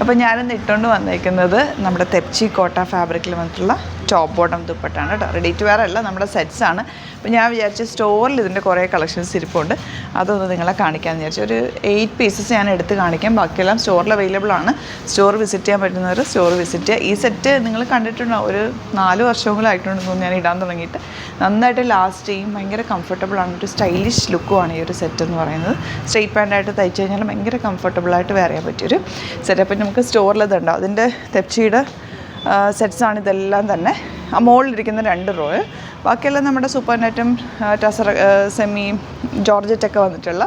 അപ്പോൾ ഞാനിന്ന് ഇട്ടുകൊണ്ട് വന്നേക്കുന്നത് നമ്മുടെ തെപ്ചി കോട്ട ഫാബ്രിക്കിൽ വന്നിട്ടുള്ള ടോപ്പ് ബോട്ടം ദുപ്പട്ടാണ് കേട്ടോ. റെഡി ടു വെയർ അല്ല, നമ്മുടെ സെറ്റ്സാണ്. അപ്പോൾ ഞാൻ വിചാരിച്ച സ്റ്റോറിൽ ഇതിൻ്റെ കുറേ കളക്ഷൻസ് ഇരിപ്പുണ്ട്, അതൊന്ന് നിങ്ങളെ കാണിക്കാമെന്ന് വിചാരിച്ചു. ഒരു 8 പീസസ് ഞാൻ എടുത്ത് കാണിക്കാം, ബാക്കിയെല്ലാം സ്റ്റോറിൽ അവൈലബിൾ ആണ്. സ്റ്റോർ വിസിറ്റ് ചെയ്യാൻ പറ്റുന്നവർ സ്റ്റോർ വിസിറ്റ് ചെയ്യുക. ഈ സെറ്റ് നിങ്ങൾ കണ്ടിട്ടുണ്ടാവും, ഒരു 4 വർഷങ്ങളായിട്ടുണ്ടെന്ന് തോന്നുന്നു ഞാൻ ഇടാൻ തുടങ്ങിയിട്ട്. നന്നായിട്ട് ലാസ്റ്റ് ചെയ്യും, ഭയങ്കര കംഫർട്ടബിളാണ്, ഒരു സ്റ്റൈലിഷ് ലുക്കുമാണ് ഈ ഒരു സെറ്റ് എന്ന് പറയുന്നത്. സ്ട്രെയിറ്റ് പാൻറ്റായിട്ട് തയ്ച്ച് കഴിഞ്ഞാൽ ഭയങ്കര കംഫർട്ടബിളായിട്ട് വെയർ ചെയ്യാൻ പറ്റിയൊരു സെറ്റപ്പ്. നമുക്ക് സ്റ്റോറിൽ ഇതുണ്ടാവും, അതിൻ്റെ തെപ്ചിയുടെ സെറ്റ്സാണ് ഇതെല്ലാം തന്നെ. ആ മുകളിലിരിക്കുന്ന 2 റോ, ബാക്കിയെല്ലാം നമ്മുടെ സൂപ്പർ നെറ്റും ടസർ സെമി ജോർജറ്റൊക്കെ വന്നിട്ടുള്ള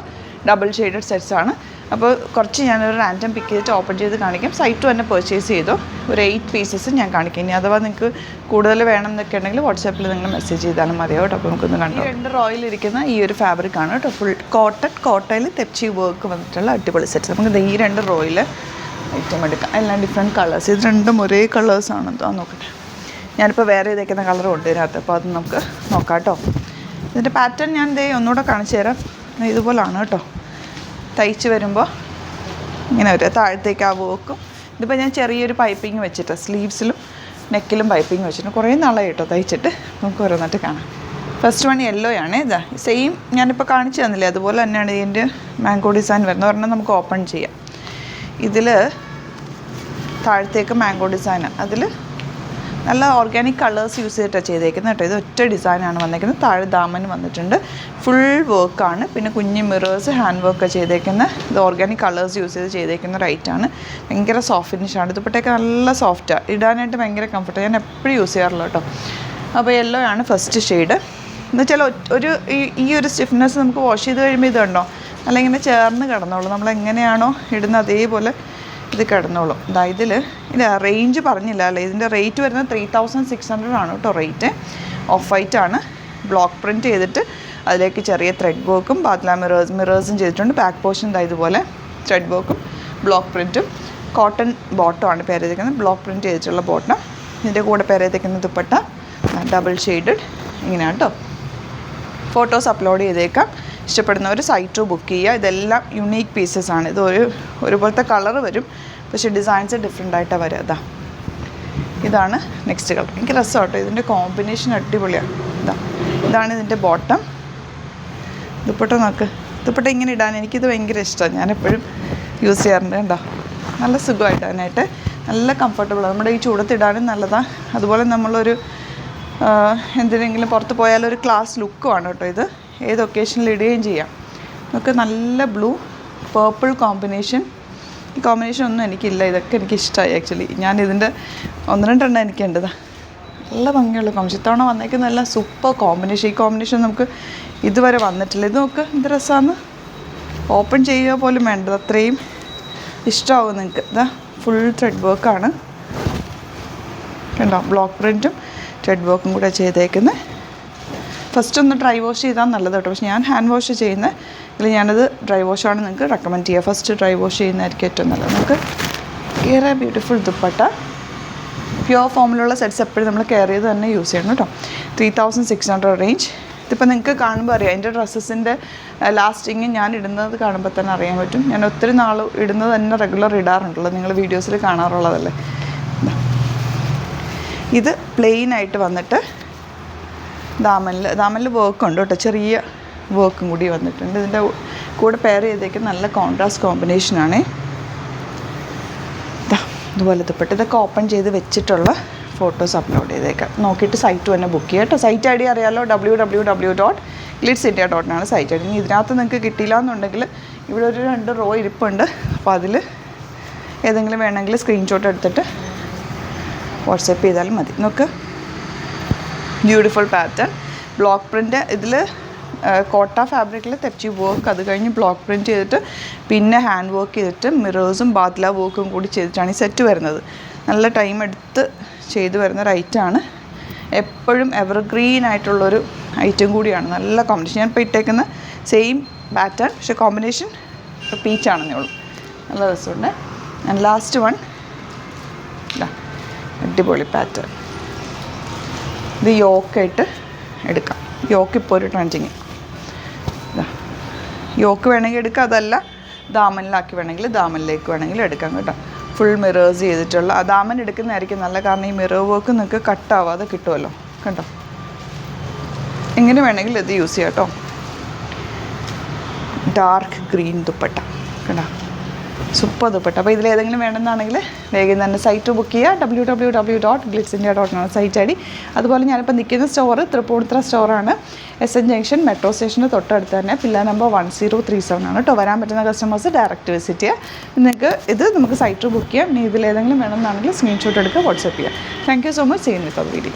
ഡബിൾ ഷെയ്ഡഡ് സെറ്റ്സാണ്. അപ്പോൾ കുറച്ച് ഞാനൊരു റാൻഡം പിക്ക് ചെയ്തിട്ട് ഓപ്പൺ ചെയ്ത് കാണിക്കാം. സൈറ്റ് തന്നെ പർച്ചേസ് ചെയ്തോ, ഒരു 8 പീസസ് ഞാൻ കാണിക്കാം. ഇനി അഥവാ നിങ്ങൾക്ക് കൂടുതൽ വേണം എന്നൊക്കെ ഉണ്ടെങ്കിൽ വാട്സാപ്പിൽ നിങ്ങൾ മെസ്സേജ് ചെയ്താലും മതിയോ കേട്ടോ. അപ്പോൾ നമുക്കൊന്ന് കണ്ടോ. 2 റോയിലിരിക്കുന്ന ഈ ഒരു ഫാബ്രിക്കാണ് കേട്ടോ, ഫുൾ കോട്ടയിൽ തെപ്ചി വർക്ക് വന്നിട്ടുള്ള അടിപൊളി സെറ്റ്സ്. നമുക്ക് ഈ 2 റോയിൽ ഐറ്റം എടുക്കാം, എല്ലാം ഡിഫറെൻറ്റ് കളേഴ്സ്. ഇത് രണ്ടും ഒരേ കളേഴ്സാണ്, എന്തോ നോക്കട്ടെ. ഞാനിപ്പോൾ വേറെ ഇതേക്കുന്ന കളറും ഉണ്ട് ഇതിനകത്ത്, അപ്പോൾ അത് നമുക്ക് നോക്കാം കേട്ടോ. ഇതിൻ്റെ പാറ്റേൺ ഞാൻ ഒന്നുകൂടെ കാണിച്ചു തരാം. ഇതുപോലാണ് കേട്ടോ, തയ്ച്ച് വരുമ്പോൾ ഇങ്ങനെ വരും, താഴത്തേക്ക് ആ വർക്കും. ഇതിപ്പോൾ ഞാൻ ചെറിയൊരു പൈപ്പിങ് വെച്ചിട്ട് സ്ലീവ്സിലും നെക്കിലും പൈപ്പിങ് വെച്ചിട്ട് കുറേ നാളായി കേട്ടോ തയ്ച്ചിട്ട്. നമുക്ക് ഓരോന്നിട്ട് കാണാം. ഫസ്റ്റ് വൺ യെല്ലോ ആണ്. ഇതാ സെയിം ഞാനിപ്പോൾ കാണിച്ചു തന്നില്ലേ, അതുപോലെ തന്നെയാണ് ഇതിൻ്റെ മാംഗോ ഡിസൈൻ വരുന്നത്. ഒരെണ്ണം നമുക്ക് ഓപ്പൺ ചെയ്യാം. ഇതിൽ താഴത്തേക്ക് മാംഗോ ഡിസൈനാണ്, അതിൽ നല്ല ഓർഗാനിക് കളേഴ്സ് യൂസ് ചെയ്തിട്ടാണ് ചെയ്തേക്കുന്നത് കേട്ടോ. ഇത് ഒറ്റ ഡിസൈനാണ് വന്നേക്കുന്നത്. താഴെ ദാമൻ വന്നിട്ടുണ്ട്, ഫുൾ വർക്കാണ്. പിന്നെ കുഞ്ഞ് മിറേഴ്സ്, ഹാൻഡ് വർക്ക് ചെയ്തേക്കുന്ന, ഇത് ഓർഗാനിക് കളേഴ്സ് യൂസ് ചെയ്ത് ചെയ്തേക്കുന്ന റൈറ്റാണ്. ഭയങ്കര സോഫ്റ്റ് ഫിനിഷാണ്. ഇതുപട്ടൊക്കെ നല്ല സോഫ്റ്റാണ്, ഇടാനായിട്ട് ഭയങ്കര കംഫർട്ട്. ഞാൻ എപ്പോഴും യൂസ് ചെയ്യാറുള്ളൂ കേട്ടോ. അപ്പോൾ യെല്ലോ ആണ് ഫസ്റ്റ് ഷെയ്ഡ്. എന്നുവെച്ചാൽ ഈ ഒരു സ്റ്റിഫ്നെസ് നമുക്ക് വാഷ് ചെയ്ത് കഴിയുമ്പോൾ ഇതുണ്ടോ, അല്ല ഇങ്ങനെ ചേർന്ന് കിടന്നോളൂ. നമ്മളെങ്ങനെയാണോ ഇടുന്നത് അതേപോലെ ഇത് കിടന്നോളും. ഇതിൽ റേഞ്ച് പറഞ്ഞില്ല അല്ലേ. ഇതിൻ്റെ റേറ്റ് വരുന്നത് 3600 ആണ് കേട്ടോ റേറ്റ്. ഓഫ് വൈറ്റ് ആണ്, ബ്ലോക്ക് പ്രിൻറ്റ് ചെയ്തിട്ട് അതിലേക്ക് ചെറിയ ത്രെഡ് വർക്കും ബാത്ല മിറേഴ്സും ചെയ്തിട്ടുണ്ട്. ബാക്ക് പോർഷൻ ഇതുപോലെ ത്രെഡ് വർക്കും ബ്ലോക്ക് പ്രിൻറ്റും. കോട്ടൺ ബോട്ടം ആണ് പേര് ചെയ്തിരിക്കുന്നത്, ബ്ലോക്ക് പ്രിൻറ്റ് ചെയ്തിട്ടുള്ള ബോട്ടം. ഇതിൻ്റെ കൂടെ പേര് ചെയ്തിരിക്കുന്ന ദുപ്പട്ട ഡബിൾ ഷെയ്ഡഡ് ഇങ്ങനെയാണ് കേട്ടോ. ഫോട്ടോസ് അപ്ലോഡ് ചെയ്തേക്കാം, ഇഷ്ടപ്പെടുന്നവർ സൈറ്റ് ബുക്ക് ചെയ്യുക. ഇതെല്ലാം യുണീക്ക് പീസസ് ആണ്. ഇത് ഒരുപോലത്തെ കളർ വരും, പക്ഷേ ഡിസൈൻസ് ഡിഫറെൻ്റ് ആയിട്ടാണ് വരിക. ഇതാണ് നെക്സ്റ്റ് കളർ. എനിക്ക് രസമാണ് കേട്ടോ, ഇതിൻ്റെ കോമ്പിനേഷൻ അടിപൊളിയാണ്. ഇതാണ് ഇതിൻ്റെ ബോട്ടം. ദുപ്പട്ട നോക്ക്, ദുപ്പട്ട ഇങ്ങനെ ഇടാൻ എനിക്കിത് ഭയങ്കര ഇഷ്ടമാണ്, ഞാനെപ്പോഴും യൂസ് ചെയ്യാറുണ്ട്. കേട്ടോ, നല്ല സുഖമായിട്ടാനായിട്ട്, നല്ല കംഫർട്ടബിളാണ്. നമ്മുടെ ഈ ചൂടത്തിടാനും നല്ലതാണ്. അതുപോലെ നമ്മളൊരു എന്തിനെങ്കിലും പുറത്ത് പോയാലൊരു ക്ലാസ് ലുക്കുമാണ് കേട്ടോ ഇത്. ഏത് ഒക്കേഷനിൽ ഇടുകയും ചെയ്യാം. നമുക്ക് നല്ല ബ്ലൂ പേർപ്പിൾ കോമ്പിനേഷൻ. ഈ കോമ്പിനേഷൻ ഒന്നും എനിക്കില്ല, ഇതൊക്കെ എനിക്ക് ഇഷ്ടമായി ആക്ച്വലി. ഞാൻ ഇതിൻ്റെ 1-2 എണ്ണം എനിക്കുണ്ട്. നല്ല ഭംഗിയുള്ള കോമ്പിനേഷൻ. ഇത്തവണ വന്നേക്കുന്ന നല്ല സൂപ്പർ കോമ്പിനേഷൻ. ഈ കോമ്പിനേഷൻ നമുക്ക് ഇതുവരെ വന്നിട്ടില്ല. ഇത് നോക്ക് എന്ത് രസമാണ്, ഓപ്പൺ ചെയ്യുക പോലും വേണ്ടത്, അത്രയും ഇഷ്ടമാവും നിങ്ങൾക്ക്. ഇതാ ഫുൾ ത്രെഡ് വർക്കാണ് കണ്ടോ, ബ്ലോക്ക് പ്രിൻറ്റും ത്രെഡ് വർക്കും കൂടെ ചെയ്തേക്കുന്നത്. ഫസ്റ്റ് ഒന്ന് ഡ്രൈ വാഷ് ചെയ്താൽ നല്ലത് കേട്ടോ, പക്ഷേ ഞാൻ ഹാൻഡ് വാഷ് ചെയ്യുന്നത്. ഇതിൽ ഞാനത് ഡ്രൈ വാഷാണ് നിങ്ങൾക്ക് റെക്കമെൻഡ് ചെയ്യുക. ഫസ്റ്റ് ഡ്രൈ വാഷ് ചെയ്യുന്നതായിരിക്കും ഏറ്റവും നല്ലത്. നമുക്ക് ഏറെ ബ്യൂട്ടിഫുൾ ദുപ്പട്ട. പ്യുവർ ഫോമിലുള്ള സെറ്റ്സ് എപ്പോഴും നമ്മൾ കെയർ ചെയ്ത് തന്നെ യൂസ് ചെയ്യണം കേട്ടോ. 3600 റേഞ്ച്. ഇതിപ്പോൾ നിങ്ങൾക്ക് കാണുമ്പോൾ അറിയാം, എൻ്റെ ഡ്രസ്സസിൻ്റെ ലാസ്റ്റിങ് ഞാൻ ഇടുന്നത് കാണുമ്പോൾ തന്നെ അറിയാൻ പറ്റും. ഞാൻ ഒത്തിരി നാൾ ഇടുന്നത് തന്നെ റെഗുലർ ഇടാറുണ്ടല്ലോ, നിങ്ങൾ വീഡിയോസിൽ കാണാറുള്ളതല്ലേ. ഇത് പ്ലെയിനായിട്ട് വന്നിട്ട് ദാമനിൽ വർക്കുണ്ട് കേട്ടോ, ചെറിയ വർക്കും കൂടി വന്നിട്ടുണ്ട്. ഇതിൻ്റെ കൂടെ പെയർ ചെയ്തേക്കുന്ന നല്ല കോൺട്രാസ്റ്റ് കോമ്പിനേഷനാണ്. ഇതുപോലെ ദുപ്പട്ട. ഇതൊക്കെ ഓപ്പൺ ചെയ്ത് വെച്ചിട്ടുള്ള ഫോട്ടോസ് അപ്ലോഡ് ചെയ്തേക്കാം. നോക്കിയിട്ട് സൈറ്റ് തന്നെ ബുക്ക് ചെയ്യുക കേട്ടോ. സൈറ്റ് ഐ ഡി അറിയാമല്ലോ, www.glitzindia.in ആണ് സൈറ്റ് ഐ ഡി. ഇനി ഇതിനകത്ത് നിങ്ങൾക്ക് കിട്ടിയില്ല എന്നുണ്ടെങ്കിൽ ഇവിടെ ഒരു 2 റോ ഇരിപ്പുണ്ട്. അപ്പോൾ അതിൽ ഏതെങ്കിലും വേണമെങ്കിൽ സ്ക്രീൻഷോട്ട് എടുത്തിട്ട് വാട്സപ്പ് ചെയ്താലും മതി. നോക്ക്, ബ്യൂട്ടിഫുൾ പാറ്റേൺ, ബ്ലോക്ക് പ്രിൻ്റ്. ഇതിൽ കോട്ട ഫാബ്രിക്കിൽ തെപ്ചി വർക്ക്, അത് കഴിഞ്ഞ് ബ്ലോക്ക് പ്രിൻറ്റ് ചെയ്തിട്ട് പിന്നെ ഹാൻഡ് വർക്ക് ചെയ്തിട്ട് മിറേഴ്സും ബാത്ല വർക്കും കൂടി ചെയ്തിട്ടാണ് ഈ സെറ്റ് വരുന്നത്. നല്ല ടൈം എടുത്ത് ചെയ്തു വരുന്ന ഒരു ഐറ്റമാണ്. എപ്പോഴും എവർഗ്രീൻ ആയിട്ടുള്ളൊരു ഐറ്റം കൂടിയാണ്. നല്ല കോമ്പിനേഷൻ. ഞാൻ ഇപ്പോൾ ഇട്ടേക്കുന്ന സെയിം പാറ്റേൺ, പക്ഷേ കോമ്പിനേഷൻ പീച്ചാണെന്നേ ഉള്ളൂ. നല്ല രസമുണ്ട്. ആൻഡ് ലാസ്റ്റ് വൺ അടിപൊളി പാറ്റേൺ. ഇത് യോക്കായിട്ട് എടുക്കാം. യോക്ക് ഇപ്പോൾ ഒരു ട്രെൻഡിങ്. യോക്ക് വേണമെങ്കിൽ എടുക്കാം, അതല്ല ദാമനിലാക്കി വേണമെങ്കിൽ ദാമനിലേക്ക് വേണമെങ്കിൽ എടുക്കാം കേട്ടോ. ഫുൾ മിറേഴ്സ് ചെയ്തിട്ടുള്ള ദാമൻ എടുക്കുന്നതായിരിക്കും നല്ല, കാരണം ഈ മിറർ വർക്ക് നിങ്ങൾക്ക് കട്ടാവാതെ കിട്ടുമല്ലോ. കണ്ടോ, എങ്ങനെ വേണമെങ്കിലും ഇത് യൂസ് ചെയ്യാം കേട്ടോ. ഡാർക്ക് ഗ്രീൻ ദുപ്പട്ട കണ്ടോ, സൂപ്പർ ദുപ്പട്ട. അപ്പോൾ ഇതിലേതെങ്കിലും വേണമെന്നാണെങ്കിൽ വേഗം തന്നെ സൈറ്റ് ബുക്ക് ചെയ്യുക. www.glitzindia.in site I D. അതുപോലെ ഞാനിപ്പോൾ നിൽക്കുന്ന സ്റ്റോർ തൃപ്പൂണിത്തുറ സ്റ്റോറാണ്. SN ജംഗ്ഷൻ മെട്രോ സ്റ്റേഷന് തൊട്ടടുത്ത് തന്നെ, പില്ലർ നമ്പർ 1037 ആണ് കേട്ടോ. വരാൻ പറ്റുന്ന കസ്റ്റമേഴ്സ് ഡയറക്റ്റ് വിസിറ്റ് ചെയ്യുക. നിങ്ങൾക്ക് ഇത് നമുക്ക് സൈറ്റ് ബുക്ക് ചെയ്യാം. ഇനി ഇതിലേതെങ്കിലും വേണമെന്നാണെങ്കിൽ സ്ക്രീൻഷോട്ട് എടുക്കുക, വാട്സപ്പ് ചെയ്യുക. Thank you so much. See you with our video.